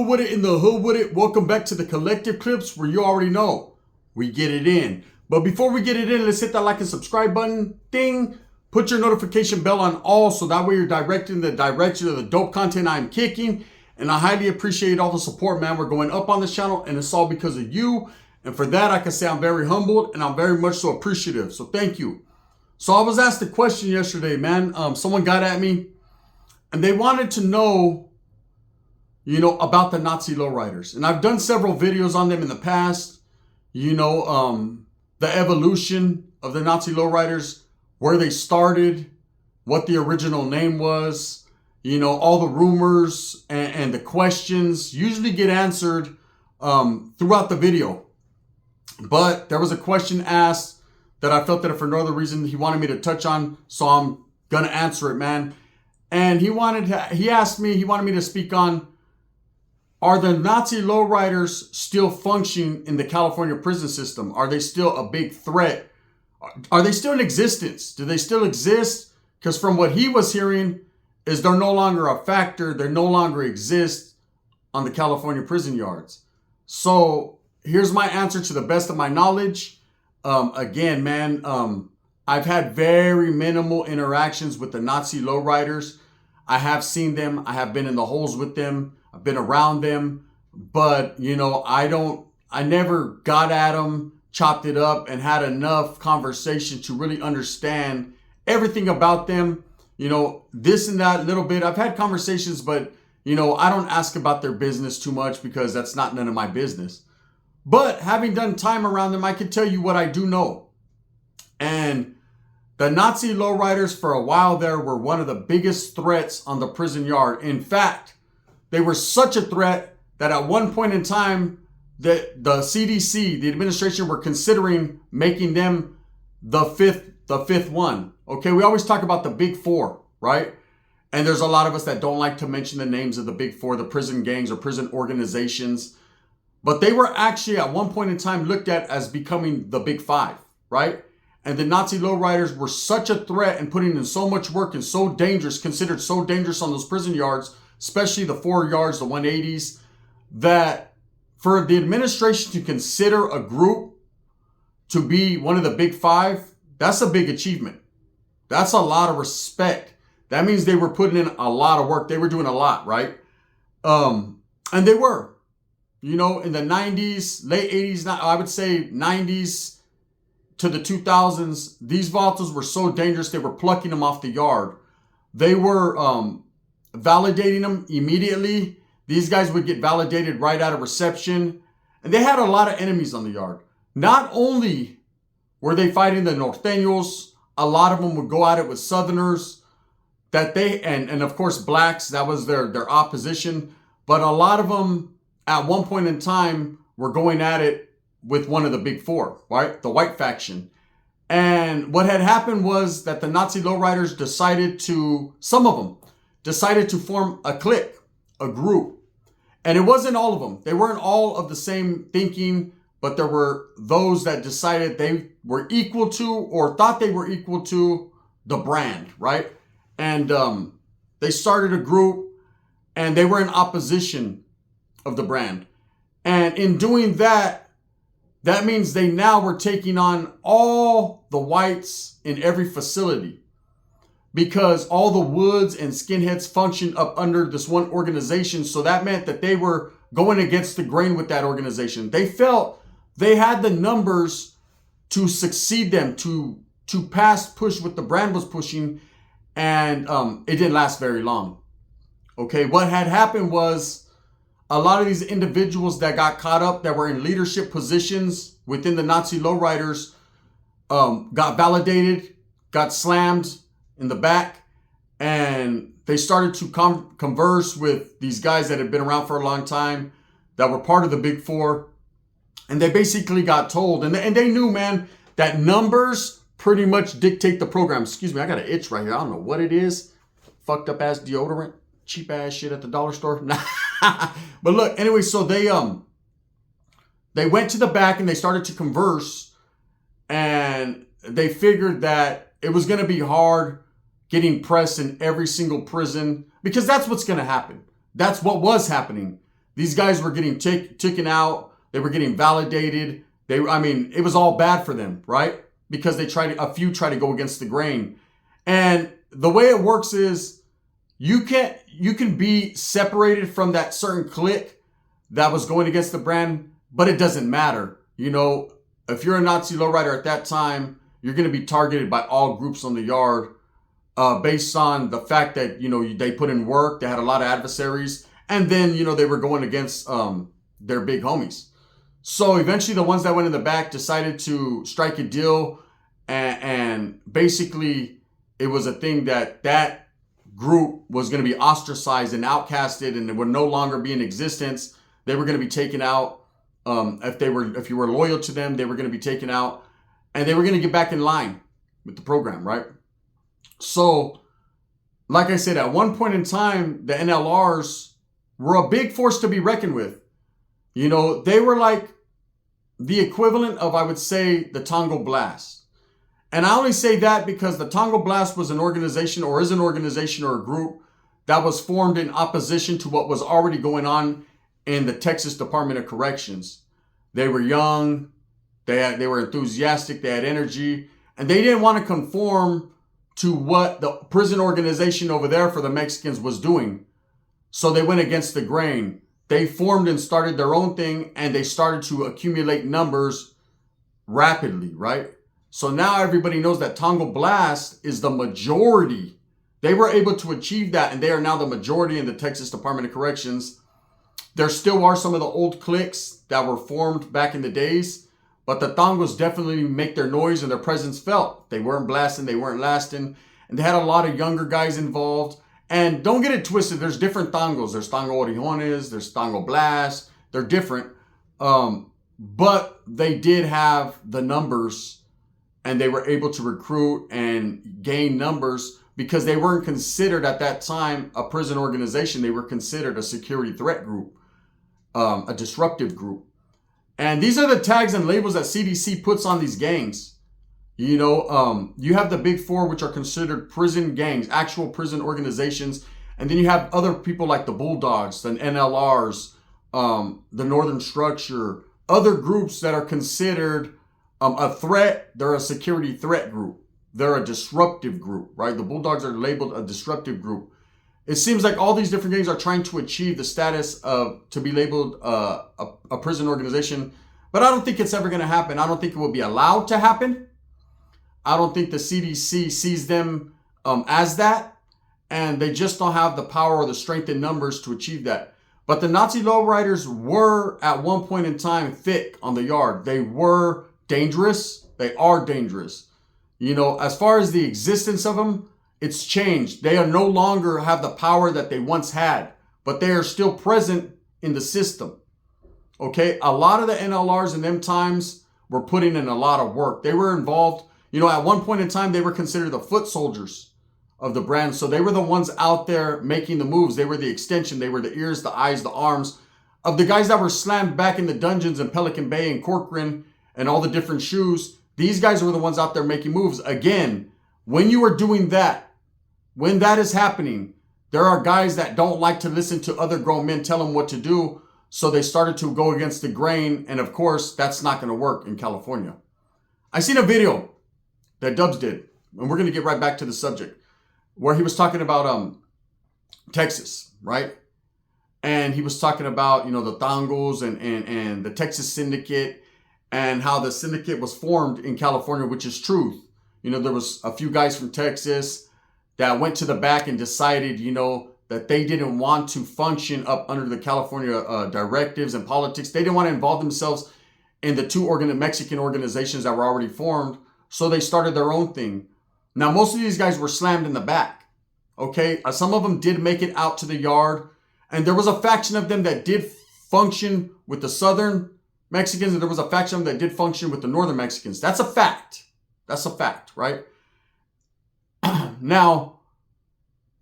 good with it, in the hood with it. Welcome back to the Collective Clips, where you already know we get it in. But before we get it in, let's hit that like and subscribe button. Ding. Put your notification bell on all, so that way you're directed in the direction of the dope content I'm kicking. And I highly appreciate all the support, man. We're going up on this channel, and it's all because of you. And for that, I can say I'm very humbled, and I'm very much so appreciative. So thank you. So I was asked a question yesterday, man. Someone got at me, and they wanted to know, about the Nazi lowriders. And I've done several videos on them in the past. The evolution of the Nazi lowriders, where they started, what the original name was, all the rumors and the questions usually get answered throughout the video. But there was a question asked that I felt that if for no other reason he wanted me to touch on, so I'm gonna answer it, man. And he wanted me to speak on, are the Nazi lowriders still functioning in the California prison system? Are they still a big threat? Are they still in existence? Do they still exist? Because from what he was hearing is they're no longer a factor. They no longer exist on the California prison yards. So here's my answer to the best of my knowledge. Again, man, I've had very minimal interactions with the Nazi lowriders. I have seen them. I have been in the holes with them. I've been around them. But, I never got at them, chopped it up, and had enough conversation to really understand everything about them. This and that little bit. I've had conversations, but, I don't ask about their business too much because that's not none of my business. But having done time around them, I can tell you what I do know. And the Nazi lowriders for a while there were one of the biggest threats on the prison yard. In fact, they were such a threat that at one point in time, the CDC, the administration, were considering making them the fifth one. Okay, we always talk about the big four, right? And there's a lot of us that don't like to mention the names of the big four, the prison gangs or prison organizations. But they were actually at one point in time looked at as becoming the big five, right? And the Nazi lowriders were such a threat and putting in so much work and so dangerous, considered so dangerous on those prison yards, especially the 4 yards, the 180s, that for the administration to consider a group to be one of the big five, that's a big achievement. That's a lot of respect. That means they were putting in a lot of work. They were doing a lot, right? And they were, in the 90s, late 80s, I would say 90s to the 2000s, these volatiles were so dangerous, they were plucking them off the yard. They were validating them immediately. These guys would get validated right out of reception. And they had a lot of enemies on the yard. Not only were they fighting the Norteños, a lot of them would go at it with Southerners, and of course blacks, that was their opposition. But a lot of them at one point in time were going at it with one of the big four, right? The white faction. And what had happened was that the Nazi lowriders some of them decided to form a clique, a group. And it wasn't all of them. They weren't all of the same thinking, but there were those that decided they were equal to or thought they were equal to the brand, right? And they started a group, and they were in opposition of the brand. And in doing that, that means they now were taking on all the whites in every facility, because all the Woods and skinheads functioned up under this one organization. So that meant that they were going against the grain with that organization. They felt they had the numbers to succeed them, to push what the brand was pushing. And it didn't last very long. Okay, what had happened was a lot of these individuals that got caught up, that were in leadership positions within the Nazi lowriders, got validated, got slammed in the back, and they started to converse with these guys that had been around for a long time, that were part of the big four. And they basically got told, and they knew, man, that numbers pretty much dictate the program. Excuse me, I got an itch right here. I don't know what it is. Fucked up ass deodorant, cheap ass shit at the dollar store. But look, anyway, so they went to the back and they started to converse, and they figured that it was going to be hard getting press in every single prison, because that's what's going to happen. That's what was happening. These guys were getting taken out. They were getting validated. It was all bad for them, right? Because a few try to go against the grain. And the way it works is you can be separated from that certain clique that was going against the brand, but it doesn't matter. If you're a Nazi lowrider at that time, you're going to be targeted by all groups on the yard based on the fact that, they put in work, they had a lot of adversaries, and then, they were going against their big homies. So eventually the ones that went in the back decided to strike a deal, and basically it was a thing that group was going to be ostracized and outcasted, and it would no longer be in existence. They were going to be taken out. If you were loyal to them, they were going to be taken out, and they were going to get back in line with the program, right? So, like I said, at one point in time, the NLRs were a big force to be reckoned with. They were like the equivalent of, I would say, the Tango Blast. And I only say that because the Tango Blast was an organization, or is an organization or a group that was formed in opposition to what was already going on in the Texas Department of Corrections. They were young, they were enthusiastic, they had energy, and they didn't want to conform to what the prison organization over there for the Mexicans was doing. So they went against the grain. They formed and started their own thing, and they started to accumulate numbers rapidly, right? So now everybody knows that Tango Blast is the majority. They were able to achieve that, and they are now the majority in the Texas Department of Corrections. There still are some of the old cliques that were formed back in the days, but the Tangos definitely make their noise and their presence felt. They weren't blasting, they weren't lasting, and they had a lot of younger guys involved. And don't get it twisted, there's different Tangos. There's Tango Orijones, there's Tango Blast. They're different, but they did have the numbers, and they were able to recruit and gain numbers because they weren't considered at that time a prison organization. They were considered a security threat group, a disruptive group. And these are the tags and labels that CDC puts on these gangs. You have the big four, which are considered prison gangs, actual prison organizations. And then you have other people like the Bulldogs, the NLRs, the Northern Structure, other groups that are considered a threat. They're a security threat group. They're a disruptive group, right? The Bulldogs are labeled a disruptive group. It seems like all these different gangs are trying to achieve the status of to be labeled a prison organization, but I don't think it's ever going to happen. I don't think it will be allowed to happen. I don't think the CDC sees them as that, and they just don't have the power or the strength in numbers to achieve that. But the Nazi lowriders were at one point in time thick on the yard. They were dangerous. They are dangerous. As far as the existence of them, it's changed. They are no longer have the power that they once had, but they are still present in the system. Okay, a lot of the NLRs in them times were putting in a lot of work. They were involved. At one point in time, they were considered the foot soldiers of the brand. So they were the ones out there making the moves. They were the extension. They were the ears, the eyes, the arms of the guys that were slammed back in the dungeons in Pelican Bay and Corcoran and all the different shoes. These guys were the ones out there making moves. Again, when you are doing that, when that is happening, there are guys that don't like to listen to other grown men tell them what to do. So they started to go against the grain. And of course, that's not going to work in California. I seen a video that Dubs did, and we're going to get right back to the subject, where he was talking about Texas, right? And he was talking about, the Tangos and the Texas Syndicate, and how the syndicate was formed in California, which is truth. There was a few guys from Texas that went to the back and decided, that they didn't want to function up under the California directives and politics. They didn't want to involve themselves in the two Mexican organizations that were already formed. So they started their own thing. Now, most of these guys were slammed in the back. Okay. Some of them did make it out to the yard. And there was a faction of them that did function with the Southern Mexicans, and there was a faction that did function with the Northern Mexicans. That's a fact. That's a fact, right? Now,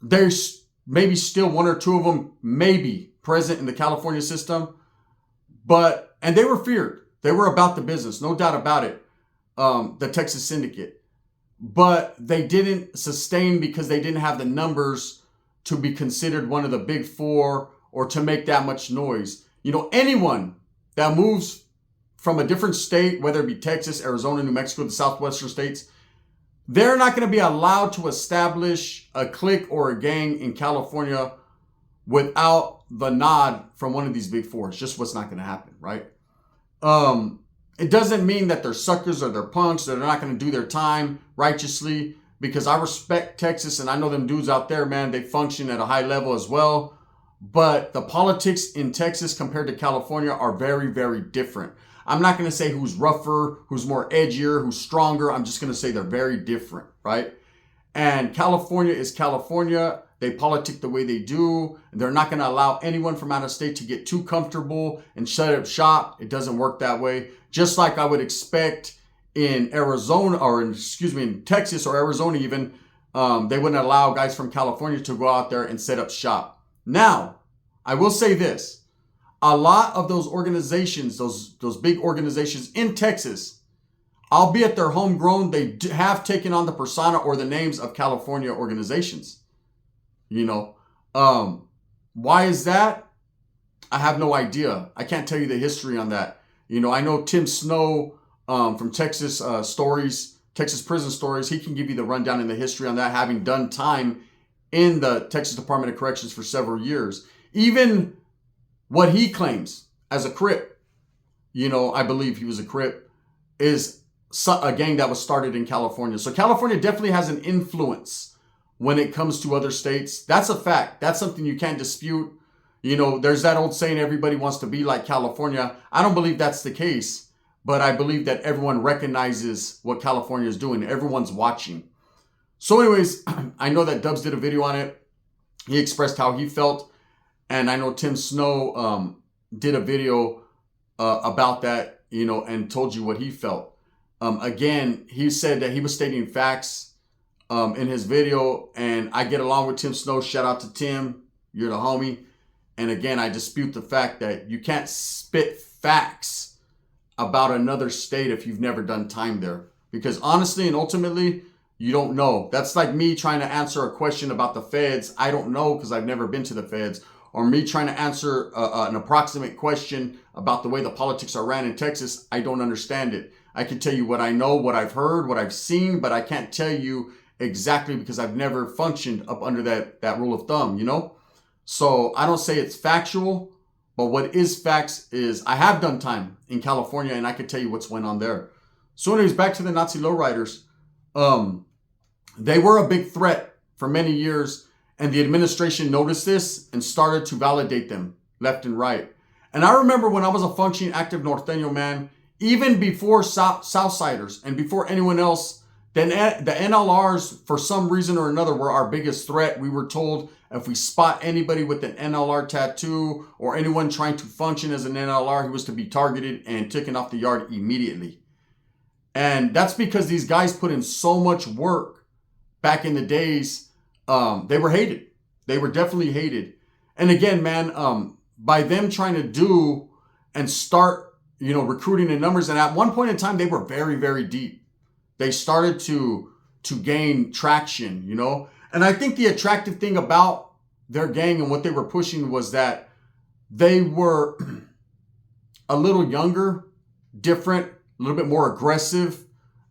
there's maybe still one or two of them maybe present in the California system, and they were feared. They were about the business, no doubt about it, the Texas Syndicate. But they didn't sustain because they didn't have the numbers to be considered one of the big four or to make that much noise. anyone that moves from a different state, whether it be Texas, Arizona, New Mexico, the southwestern states, they're not going to be allowed to establish a clique or a gang in California without the nod from one of these big four. It's just what's not going to happen, right? It doesn't mean that they're suckers or they're punks, or they're not going to do their time righteously, because I respect Texas and I know them dudes out there, man, they function at a high level as well. But the politics in Texas compared to California are very, very different. I'm not going to say who's rougher, who's more edgier, who's stronger. I'm just going to say they're very different, right? And California is California. They politic the way they do. And they're not going to allow anyone from out of state to get too comfortable and shut up shop. It doesn't work that way. Just like I would expect in Arizona, in Texas or Arizona even, they wouldn't allow guys from California to go out there and set up shop. Now, I will say this. A lot of those organizations, those big organizations in Texas, albeit they're homegrown, they have taken on the persona or the names of California organizations. Why is that? I have no idea. I can't tell you the history on that. I know Tim Snow from Texas Texas Prison Stories, he can give you the rundown in the history on that, having done time in the Texas Department of Corrections for several years. Even what he claims as a Crip, I believe he was a Crip, is a gang that was started in California. So California definitely has an influence when it comes to other states. That's a fact. That's something you can't dispute. There's that old saying, everybody wants to be like California. I don't believe that's the case, but I believe that everyone recognizes what California is doing. Everyone's watching. So anyways, I know that Dubs did a video on it. He expressed how he felt. And I know Tim Snow did a video about that, and told you what he felt. Again, he said that he was stating facts in his video. And I get along with Tim Snow. Shout out to Tim. You're the homie. And again, I dispute the fact that you can't spit facts about another state if you've never done time there. Because honestly and ultimately, you don't know. That's like me trying to answer a question about the feds. I don't know because I've never been to the feds. Or me trying to answer an approximate question about the way the politics are ran in Texas. I don't understand it. I can tell you what I know, what I've heard, what I've seen, but I can't tell you exactly because I've never functioned up under that rule of thumb, So I don't say it's factual, but what is facts is I have done time in California and I can tell you what's went on there. So anyways, back to the Nazi lowriders. They were a big threat for many years. And the administration noticed this and started to validate them left and right. And I remember when I was a functioning active Norteño, man, even before Southsiders and before anyone else, then the NLRs, for some reason or another, were our biggest threat. We were told if we spot anybody with an NLR tattoo or anyone trying to function as an NLR, he was to be targeted and taken off the yard immediately. And that's because these guys put in so much work back in the days. They were hated. They were definitely hated. And again, man, by them trying to do and start, recruiting in numbers. And at one point in time, they were very, very deep. They started to gain traction, And I think the attractive thing about their gang and what they were pushing was that they were a little younger, different, a little bit more aggressive,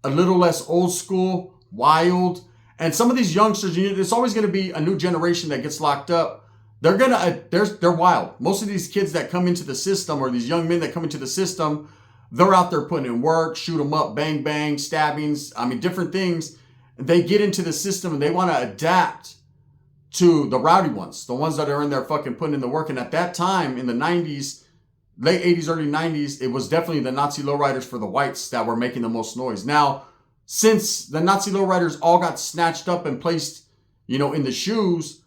a little less old school, wild. And some of these youngsters, there's always going to be a new generation that gets locked up. They're wild. Most of these kids that come into the system, or these young men that come into the system, they're out there putting in work, shoot them up, bang, bang, stabbings. different things. They get into the system and they want to adapt to the rowdy ones, the ones that are in there fucking putting in the work. And at that time in the 90s, late 80s, early 90s, it was definitely the Nazi lowriders for the whites that were making the most noise. Now, since the Nazi lowriders all got snatched up and placed, in the shoes,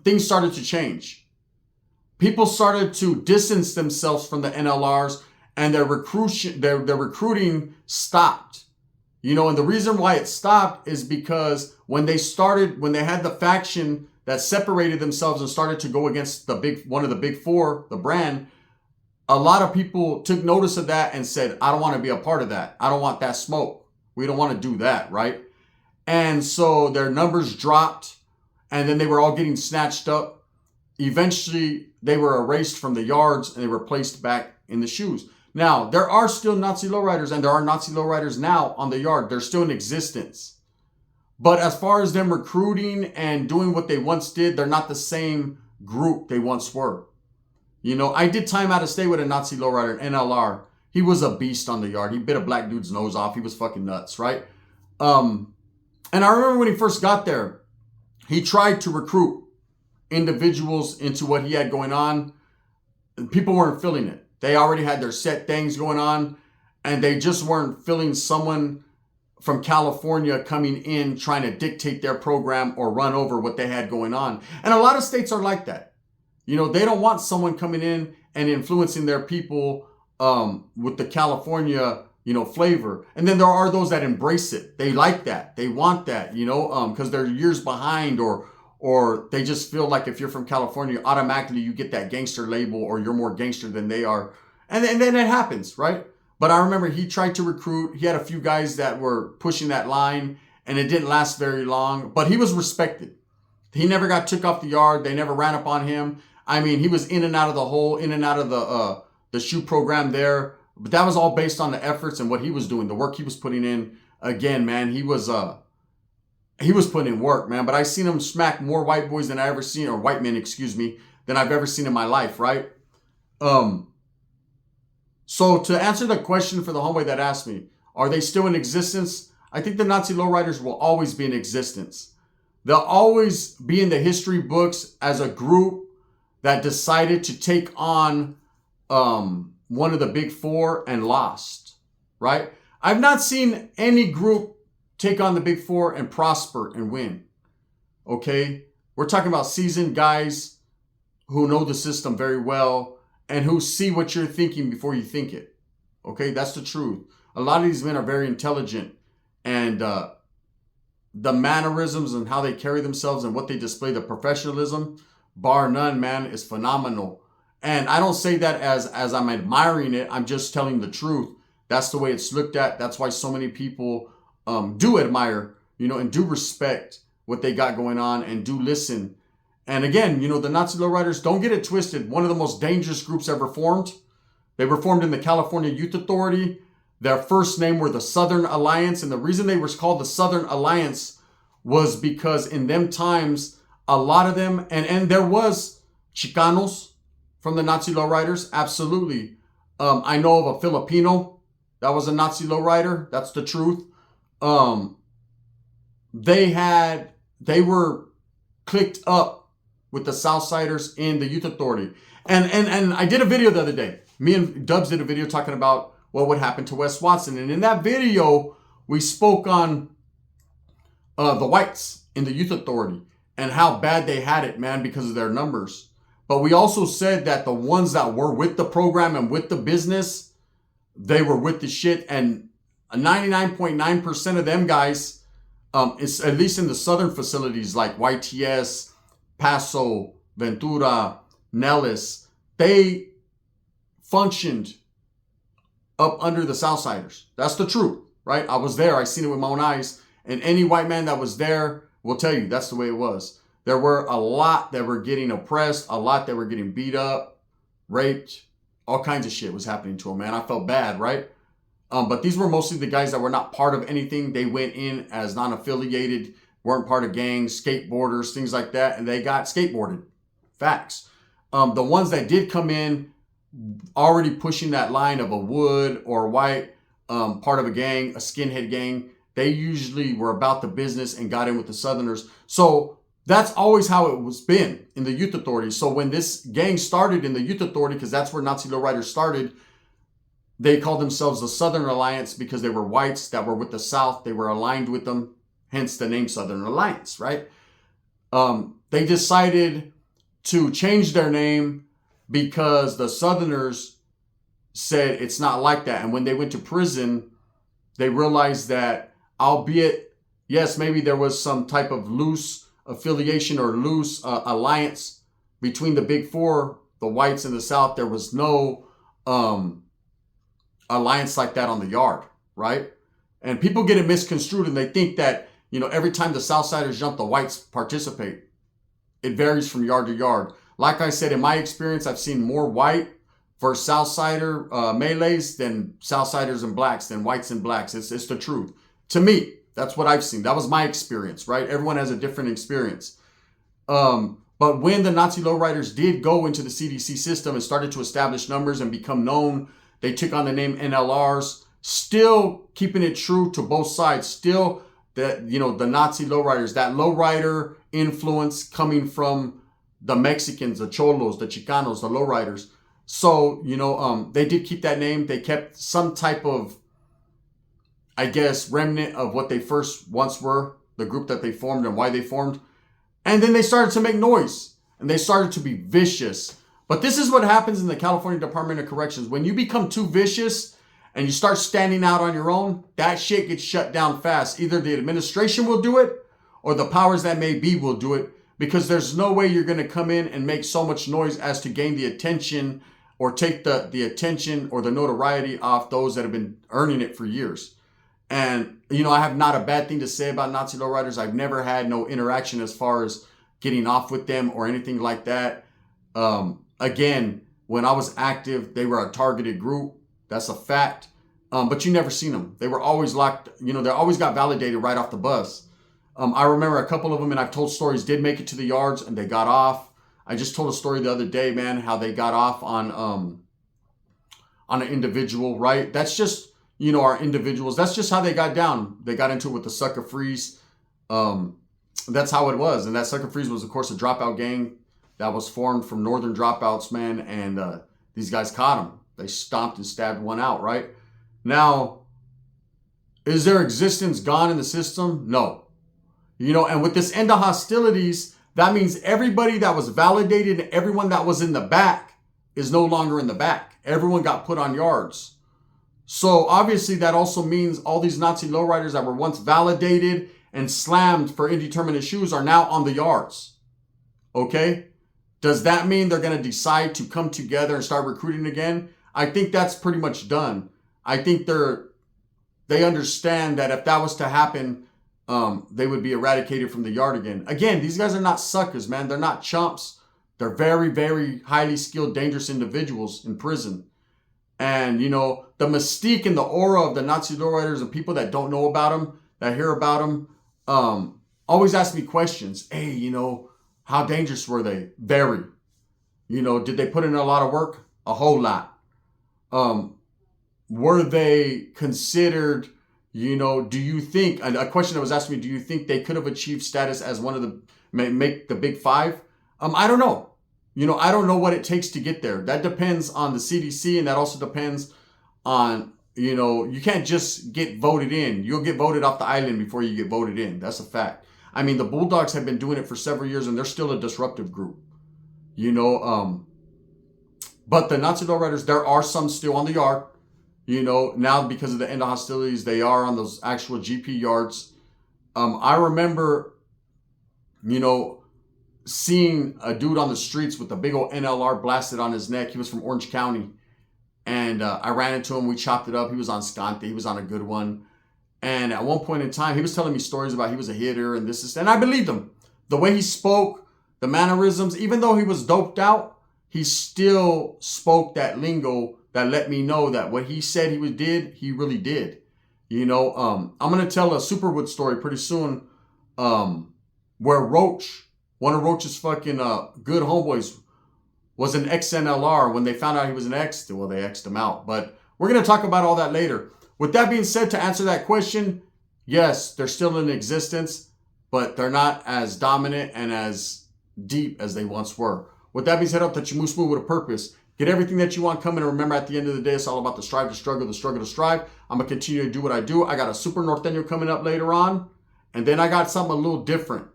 things started to change. People started to distance themselves from the NLRs, and their recruiting stopped. And the reason why it stopped is because when they had the faction that separated themselves and started to go against one of the big four, the brand, a lot of people took notice of that and said, I don't want to be a part of that. I don't want that smoke. We don't want to do that, right? And so their numbers dropped, and then they were all getting snatched up. Eventually, they were erased from the yards and they were placed back in the shoes. Now, there are still Nazi lowriders, and there are Nazi lowriders now on the yard. They're still in existence. But as far as them recruiting and doing what they once did, they're not the same group they once were. You know, I did time out of state with a Nazi lowrider, an NLR. He was a beast on the yard. He bit a black dude's nose off. He was fucking nuts, right? And I remember when he first got there, he tried to recruit individuals into what he had going on. People weren't feeling it. They already had their set things going on, and they just weren't feeling someone from California coming in trying to dictate their program or run over what they had going on. And a lot of states are like that. You know, they don't want someone coming in and influencing their people with the California, you know, flavor. And then there are those that embrace it. They like that. They want that, you know, because they're years behind, or they just feel like if you're from California, automatically you get that gangster label, or you're more gangster than they are. And then it happens, right? But I remember he tried to recruit. He had a few guys that were pushing that line, and it didn't last very long. But he was respected. He never got took off the yard. They never ran up on him. I mean, he was in and out of the hole, in and out of the shoe program there. But that was all based on the efforts and what he was doing, the work he was putting in. Again, man, he was putting in work, man. But I seen him smack more white boys than I ever seen, or white men, excuse me, than I've ever seen in my life, right? So to answer the question for the homeboy that asked me, are they still in existence? I think the Nazi lowriders will always be in existence. They'll always be in the history books as a group that decided to take on one of the big four and lost, right? I've not seen any group take on the big four and prosper and win, okay? We're talking about seasoned guys who know the system very well and who see what you're thinking before you think it, okay? That's the truth. A lot of these men are very intelligent, and the mannerisms and how they carry themselves and what they display, the professionalism, bar none, man, is phenomenal. And I don't say that as I'm admiring it. I'm just telling the truth. That's the way it's looked at. That's why so many people do admire, you know, and do respect what they got going on and do listen. And again, you know, the Nazi lowriders, don't get it twisted. One of the most dangerous groups ever formed. They were formed in the California Youth Authority. Their first name were the Southern Alliance. And the reason they were called the Southern Alliance was because in them times, a lot of them, and there was Chicanos from the Nazi lowriders, absolutely. I know of a Filipino that was a Nazi lowrider. That's the truth. They were clicked up with the Southsiders in the Youth Authority. And I did a video the other day. Me and Dubs did a video talking about what would happen to Wes Watson. And in that video, we spoke on the whites in the Youth Authority and how bad they had it, man, because of their numbers. But we also said that the ones that were with the program and with the business, they were with the shit. And 99.9% of them guys, is at least in the southern facilities like YTS, Paso, Ventura, Nellis, they functioned up under the Southsiders. That's the truth, right? I was there. I seen it with my own eyes. And any white man that was there will tell you that's the way it was. There were a lot that were getting oppressed, a lot that were getting beat up, raped, all kinds of shit was happening to them, man. I felt bad, right? But these were mostly the guys that were not part of anything. They went in as non-affiliated, weren't part of gangs, skateboarders, things like that, and they got skateboarded. Facts. The ones that did come in already pushing that line of a wood or white, part of a gang, a skinhead gang, they usually were about the business and got in with the Southerners. So that's always how it was been in the Youth Authority. So when this gang started in the Youth Authority, because that's where Nazi lowriders started, they called themselves the Southern Alliance because they were whites that were with the South. They were aligned with them, hence the name Southern Alliance, right? They decided to change their name because the Southerners said it's not like that. And when they went to prison, they realized that, albeit, yes, maybe there was some type of loose affiliation or loose alliance between the big four, the whites and the South, there was no alliance like that on the yard, right? And people get it misconstrued and they think that, you know, every time the Southsiders jump, the whites participate. It varies from yard to yard. Like I said, in my experience, I've seen more white versus Southsider Malays than Southsiders and blacks, than whites and blacks. It's the truth. To me, that's what I've seen. That was my experience, right? Everyone has a different experience. But when the Nazi lowriders did go into the CDC system and started to establish numbers and become known, they took on the name NLRs, still keeping it true to both sides. Still, that, you know, the Nazi lowriders, that lowrider influence coming from the Mexicans, the Cholos, the Chicanos, the lowriders. So, you know, they did keep that name. They kept some type of, I guess, remnant of what they first once were, the group that they formed and why they formed. And then they started to make noise and they started to be vicious. But this is what happens in the California Department of Corrections. When you become too vicious and you start standing out on your own, that shit gets shut down fast. Either the administration will do it or the powers that may be will do it, because there's no way you're going to come in and make so much noise as to gain the attention or take the attention or the notoriety off those that have been earning it for years. And, you know, I have not a bad thing to say about Nazi lowriders. I've never had no interaction as far as getting off with them or anything like that. Again, when I was active, they were a targeted group. That's a fact. But you never seen them. They were always locked. You know, they always got validated right off the bus. I remember a couple of them, and I've told stories, did make it to the yards and they got off. I just told a story the other day, man, how they got off on an individual, right? That's just, you know, our individuals. That's just how they got down. They got into it with the Sucker Freeze. That's how it was. And that Sucker Freeze was, of course, a dropout gang that was formed from northern dropouts, man. And these guys caught them. They stomped and stabbed one out, right? Now, is their existence gone in the system? No. You know, and with this end of hostilities, that means everybody that was validated and everyone that was in the back is no longer in the back. Everyone got put on yards. So obviously that also means all these Nazi lowriders that were once validated and slammed for indeterminate shoes are now on the yards. Okay? Does that mean they're going to decide to come together and start recruiting again? I think that's pretty much done. I think they understand that if that was to happen, they would be eradicated from the yard again. Again, these guys are not suckers, man. They're not chumps. They're very, very highly skilled, dangerous individuals in prison. And, you know, the mystique and the aura of the Nazi lowriders and people that don't know about them, that hear about them, always ask me questions. Hey, you know, how dangerous were they? Very. You know, did they put in a lot of work? A whole lot. Were they considered, you know, do you think, a question that was asked me, do you think they could have achieved status as one of the, make the big five? I don't know. You know, I don't know what it takes to get there. That depends on the CDC, and that also depends on, you know, you can't just get voted in. You'll get voted off the island before you get voted in. That's a fact. I mean, the Bulldogs have been doing it for several years, and they're still a disruptive group. You know, but the Nazi lowriders, there are some still on the yard. You know, now because of the end of hostilities, they are on those actual GP yards. I remember, you know, seeing a dude on the streets with a big old NLR blasted on his neck. He was from Orange County. And I ran into him. We chopped it up. He was on Scante. He was on a good one. And at one point in time, he was telling me stories about he was a hitter and this. And I believed him. The way he spoke, the mannerisms, even though he was doped out, he still spoke that lingo that let me know that what he said he really did. You know, I'm going to tell a Superwood story pretty soon where Roach, one of Roach's fucking good homeboys, was an ex-NLR. When they found out he was an ex, well, they X'd him out. But we're going to talk about all that later. With that being said, to answer that question, yes, they're still in existence, but they're not as dominant and as deep as they once were. With that being said, up that you move smooth with a purpose. Get everything that you want coming. And remember, at the end of the day, it's all about the strive to struggle, the struggle to strive. I'm going to continue to do what I do. I got a Super Norteño coming up later on. And then I got something a little different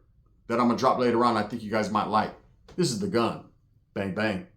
that I'm going to drop later on I think you guys might like. This is The Gun. Bang, bang.